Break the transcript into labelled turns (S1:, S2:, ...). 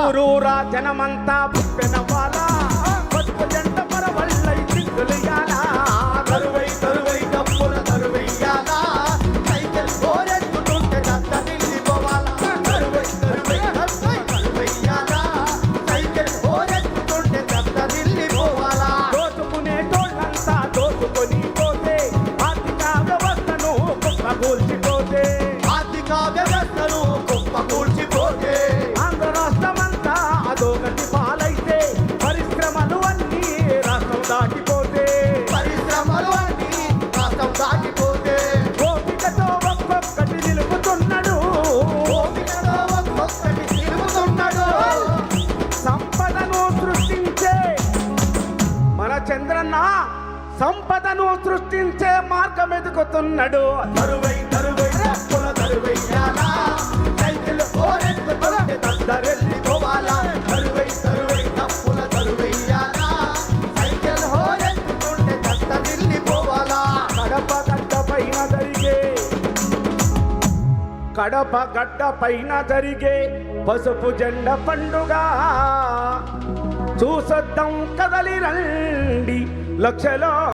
S1: ఊరూరా జనమంతా పుప్పెనవ్వాలా పసుపు జెండ పరవళ్ళై చిందులెయ్యాలా
S2: తరువై తరువై డప్పుల తరువెయ్యాలా సైకిల్ పోరెత్తుతుంటే దత్త నిలిపోవాలా తరువై తరువై డప్పుల తరువెయ్యాలా సైకిల్ పోరెత్తుతుంటే దత్త నిలిపోవాలా
S1: దోచుకునే తోళ్ళంతా దోచుకొని పోతే ఆర్థిక వ్యవస్థను కుప్పకూల్చిపోతే
S2: ఆర్థిక వ్యవస్థను కుప్పకూల్చిపోతే
S1: ఆంధ్ర రాష్ట్రమంతా అదోగతి పాలైతే పరిశ్రమలు అన్నీ రాష్ట్రం దాటిపోతే
S2: పరిశ్రమలు అన్నీ రాష్ట్రం దాటిపోతే
S1: ఓపికతో ఒక్కొక్కటి నిలుపుతున్నాడు
S2: ఓపికతో ఒక్కొక్కటి తిరుగుతున్నాడు
S1: సంపదను సృష్టించే మన చంద్రన్న సంపదను సృష్టించే మార్గం ఎదుగుతున్నాడు
S2: తరువై తరువై డప్పుల తరువెయ్యాలా సైకిల్ పోరెత్తుతుంటే దద్దరెళ్ళిపోవాలా తరువై తరువై డప్పుల తరువెయ్యాలా సైకిల్ పోరెత్తుతుంటే దత్త నిలిపోవాలా
S1: కడప గడ్డ పైన జరిగే పసుపు జెండ పండుగ చూసొద్దాం కదలి రండి లక్షలో